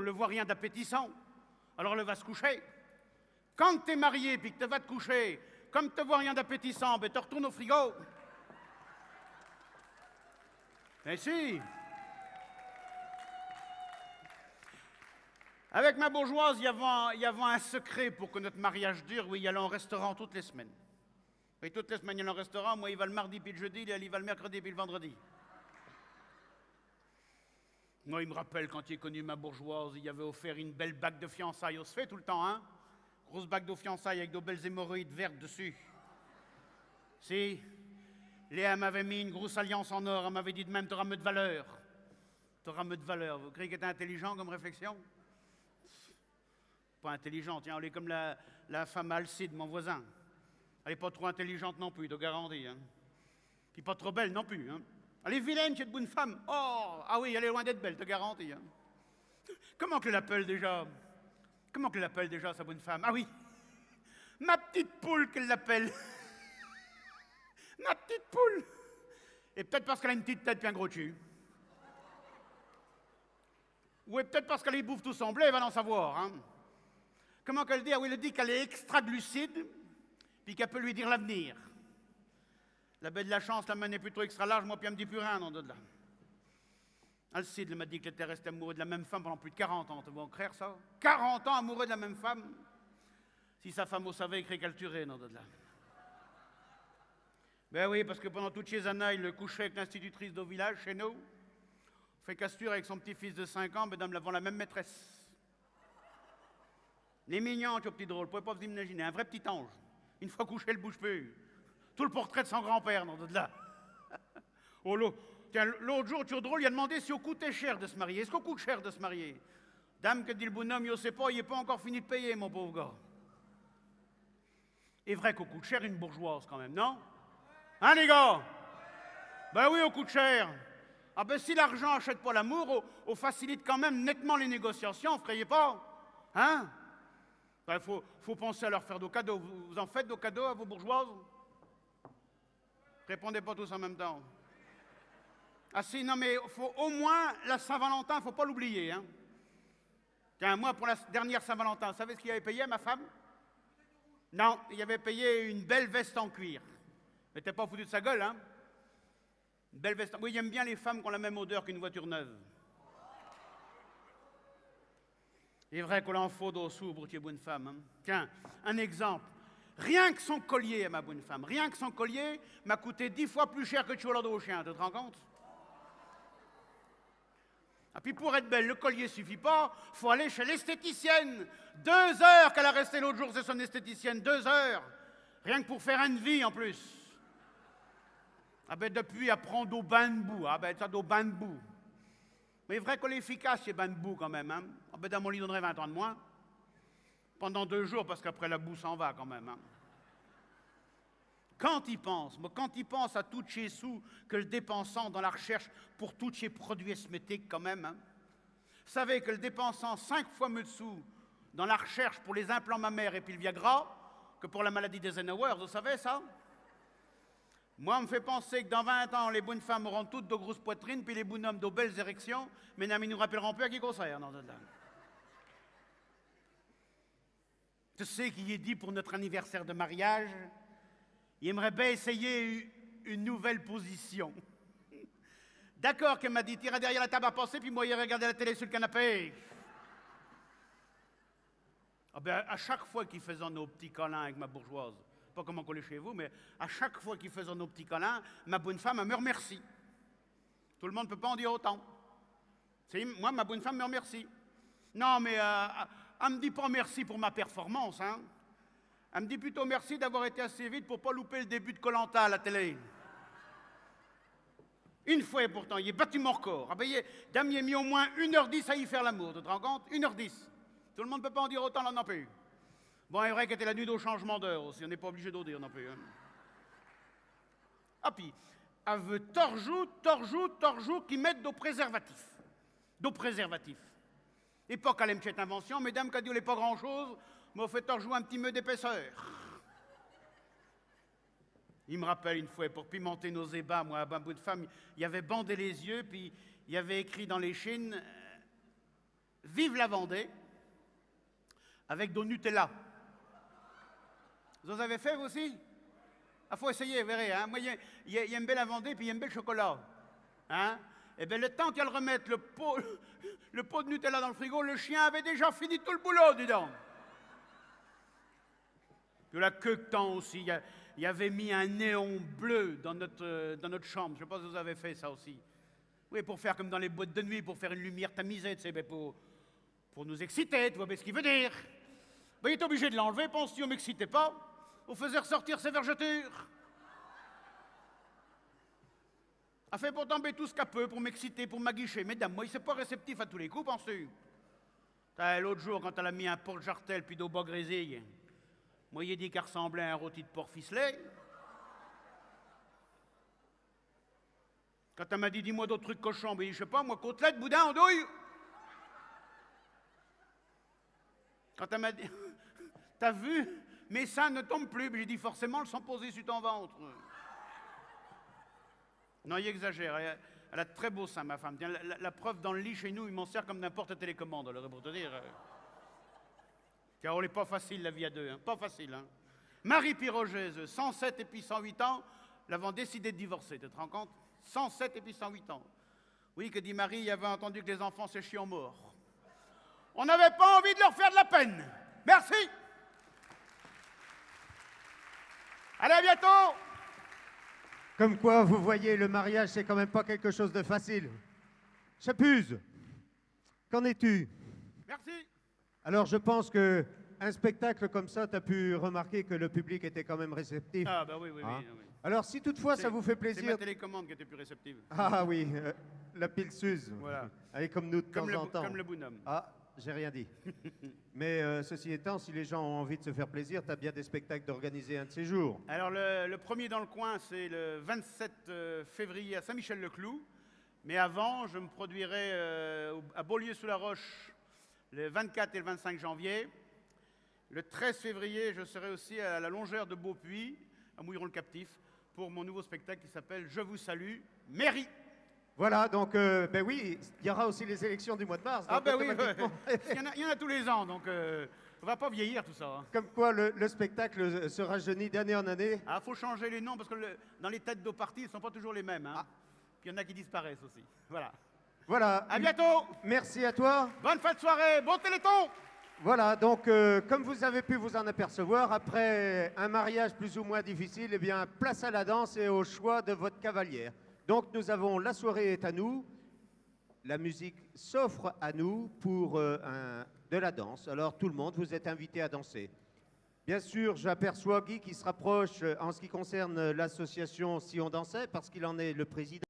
le voit rien d'appétissant. Alors le va se coucher. Quand t'es marié puis que tu vas te coucher, comme tu vois rien d'appétissant, ben te retournes au frigo. Mais si. Avec ma bourgeoise, il y avait un secret pour que notre mariage dure. Oui, il allait au restaurant toutes les semaines. Et toutes les semaines, il y a un restaurant. Moi, il va le mardi puis le jeudi, il va le mercredi puis le vendredi. Moi, il me rappelle, quand il a connu ma bourgeoise, il avait offert une belle bague de fiançailles. On se fait tout le temps, hein? Grosse bague de fiançailles avec de belles hémorroïdes vertes dessus. Si, Léa m'avait mis une grosse alliance en or. Elle m'avait dit de même, t'auras mieux de valeur. T'auras mieux de valeur. Vous croyez qu'elle était intelligent comme réflexion? Pas intelligente, tiens, elle est comme la femme Alcide, mon voisin. Elle n'est pas trop intelligente non plus, de garantie. Hein. Puis pas trop belle non plus. Hein. Elle est vilaine, cette bonne femme. Oh, ah oui, elle est loin d'être belle, de garantie. Hein. Comment qu'elle l'appelle déjà? Comment qu'elle l'appelle déjà, sa bonne femme? Ah oui, ma petite poule qu'elle l'appelle. Ma petite poule. Et peut-être parce qu'elle a une petite tête puis un gros cul. Ou peut-être parce qu'elle y bouffe tout son blé, elle va en savoir. Hein. Comment qu'elle dit? Ah oui, elle dit qu'elle est extra-glucide, puis qu'elle peut lui dire l'avenir. La belle de la chance, la main est plutôt extra large, moi, puis elle me dit plus rien, non, de là. Alcide m'a dit qu'elle était restée amoureuse de la même femme pendant plus de 40 ans. Tu vas en croire ça? 40 ans amoureux de la même femme? Si sa femme au savait, écrit qu'elle tuerait, non, de là. Ben oui, parce que pendant toutes ces années, il couchait avec l'institutrice du village, chez nous. Fait casture avec son petit-fils de 5 ans, mesdames l'avant la même maîtresse. Les mignons, tu petit drôle, vous pouvez pas vous imaginer, un vrai petit ange. Une fois couché, elle bouge plus. Tout le portrait de son grand-père, non, de là. Oh, l'autre jour, tu es drôle, il a demandé si au coûtait cher de se marier. Est-ce qu'on coûte cher de se marier? Dame, que dit le bonhomme, il ne sait pas, il n'est pas encore fini de payer, mon pauvre gars. C'est vrai qu'on coûte cher une bourgeoise, quand même, non? Hein, les gars? Ben oui, on coûte cher. Ah ben si l'argent n'achète pas l'amour, on facilite quand même nettement les négociations, ne croyez pas? Hein? Il faut penser à leur faire des cadeaux. Vous en faites des cadeaux à vos bourgeoises? Répondez pas tous en même temps. Ah si, non mais faut, au moins, la Saint-Valentin, il ne faut pas l'oublier. Hein. Tiens, moi, pour la dernière Saint-Valentin, vous savez ce qu'il avait payé à ma femme? Non, il avait payé une belle veste en cuir. Mais t'es pas foutu de sa gueule, hein? Une belle veste en... Oui, il aime bien les femmes qui ont la même odeur qu'une voiture neuve. Il est vrai qu'on en faut d'ossous pour qu'il y ait bonne femme. Hein. Tiens, un exemple. Rien que son collier à ma bonne femme, rien que son collier m'a coûté 10 fois plus cher que Tchola au chien, tu te rends compte? Et puis pour être belle, le collier suffit pas, faut aller chez l'esthéticienne. 2 heures qu'elle a resté l'autre jour, c'est son esthéticienne, 2 heures. Rien que pour faire une vie en plus. Ah ben depuis, elle prend d'eau bain de boue, ah ben ça d'eau bain de boue. Mais c'est vrai qu'elle est efficace, ces bains de boue quand même. Hein? Ah ben dans mon lit, donnerait 20 ans de moins. Pendant 2 jours, parce qu'après la boue s'en va quand même. Hein. Quand il pense à tous ces sous que le dépensant dans la recherche pour tous ces produits cosmétiques quand même, hein. Vous savez que le dépensant 5 fois mieux de sous dans la recherche pour les implants mammaires et puis le Viagra que pour la maladie d'Eisenhower, vous savez ça? Moi, on me fait penser que dans 20 ans, les bonnes femmes auront toutes de grosses poitrines, puis les bonhommes de belles érections, mais ils nous rappelleront plus à qui qu'on sert. Non, tu sais qu'il est dit pour notre anniversaire de mariage, il aimerait bien essayer une nouvelle position. D'accord, qu'elle m'a dit, t'iras derrière la table à penser, puis moi, il regarder la télé sur le canapé. Ah ben, à chaque fois qu'ils faisaient nos petits câlins avec ma bourgeoise, pas comment on est chez vous, mais à chaque fois qu'ils faisaient nos petits câlins, ma bonne femme, elle me remercie. Tout le monde ne peut pas en dire autant. Moi, ma bonne femme me remercie. Non, mais elle ne me dit pas merci pour ma performance. Hein. Elle me dit plutôt merci d'avoir été assez vite pour ne pas louper le début de Koh-Lanta à la télé. Une fois, pourtant, il est battu mon record. Ah ben, Dame, il a mis au moins 1h10 à y faire l'amour, tu te rends compte? 1h10. Tout le monde ne peut pas en dire autant là non plus. Bon, c'est vrai qu'elle était la nuit au changement d'heure aussi, on n'est pas obligé d'en dire non plus. Hein. Ah, puis, elle veut toujours qu'ils mettent d'eau préservatif. D'eau préservatif. Et pas qu'elle aime cette invention, mesdames, qu'elle dit elle n'est pas grand-chose, mais on fait toujours un petit peu d'épaisseur. Il me rappelle une fois, pour pimenter nos ébats, moi, à bout de femme, il avait bandé les yeux, puis il avait écrit dans l'échine Vive la Vendée, avec du Nutella. Vous en avez fait, vous aussi? Il faut essayer, vous verrez. Hein? Moi, il y a une belle la Vendée, puis il y a une belle chocolat. Hein? Et bien, le temps qu'elle remette le pot de Nutella dans le frigo, le chien avait déjà fini tout le boulot, dis donc. Puis la queue de temps aussi, il y avait mis un néon bleu dans notre chambre. Je ne sais pas si vous avez fait ça aussi. Oui, pour faire comme dans les boîtes de nuit, pour faire une lumière tamisée, tu sais, pour nous exciter, tu vois bien ce qu'il veut dire. Ben, il est obligé de l'enlever, pense-tu, on ne m'excitait pas. On faisait ressortir ses vergetures. A fait pour tomber tout ce qu'elle peut, pour m'exciter, pour m'aguicher. Mesdames, moi, il n'est pas réceptif à tous les coups, penses-tu? L'autre jour, quand elle a mis un porc-jartel puis d'eau bas grésille, moi, il a dit qu'elle ressemblait à un rôti de porc ficelé. Quand elle m'a dit, dis-moi d'autres trucs cochons, ben, je sais pas, moi, côtelette, boudin, andouille. Quand elle m'a dit, t'as vu, mes seins ne tombent plus, j'ai dit, forcément, elles sont posées sur ton ventre. Non, il exagère. Elle a de très beaux seins, ma femme. Tiens, la preuve, dans le lit, chez nous, il m'en sert comme n'importe télécommande, alors, pour te dire. Car on n'est pas facile, la vie à deux. Hein. Pas facile. Hein. Marie Pirogèse, 107 et puis 108 ans, l'avant décidé de divorcer. Tu te rends compte? 107 et puis 108 ans. Oui, que dit Marie, il avait entendu que les enfants c'est chiant morts. On n'avait pas envie de leur faire de la peine. Merci. Allez, à bientôt. Comme quoi, vous voyez, le mariage, c'est quand même pas quelque chose de facile. Chapuz, qu'en es-tu? Merci. Alors, je pense que un spectacle comme ça, tu as pu remarquer que le public était quand même réceptif. Ah, bah oui, oui, Hein? oui. Alors, si toutefois ça vous fait C'est ma plaisir... télécommande qui était plus réceptive. Ah oui, la pile Suze. Voilà. Elle est comme nous de temps en temps. Comme le bonhomme. Ah, j'ai rien dit. Mais ceci étant, si les gens ont envie de se faire plaisir, tu as bien des spectacles d'organiser un de ces jours. Alors, le premier dans le coin, c'est le 27 février à Saint-Michel-le-Cloux. Mais avant, je me produirai à Beaulieu-sous-la-Roche le 24 et le 25 janvier. Le 13 février, je serai aussi à la Longère de Beaupuy, à Mouilleron-le-Captif, pour mon nouveau spectacle qui s'appelle Je vous salue, mairie. Voilà, donc, ben oui, il y aura aussi les élections du mois de mars. Ah donc ben oui, automatiquement- il y en a tous les ans, donc on va pas vieillir tout ça. Hein. Comme quoi, le spectacle se rajeunit d'année en année. Ah, faut changer les noms parce que dans les têtes de partis, ils sont pas toujours les mêmes. Hein. Ah. Puis il y en a qui disparaissent aussi. Voilà. Voilà. À bientôt. Merci à toi. Bonne fin de soirée. Bon Téléthon. Voilà, donc comme vous avez pu vous en apercevoir, après un mariage plus ou moins difficile, eh bien, place à la danse et au choix de votre cavalière. Donc nous avons La soirée est à nous, la musique s'offre à nous pour de la danse. Alors tout le monde, vous êtes invités à danser. Bien sûr, j'aperçois Guy qui se rapproche en ce qui concerne l'association Si on dansait, parce qu'il en est le président.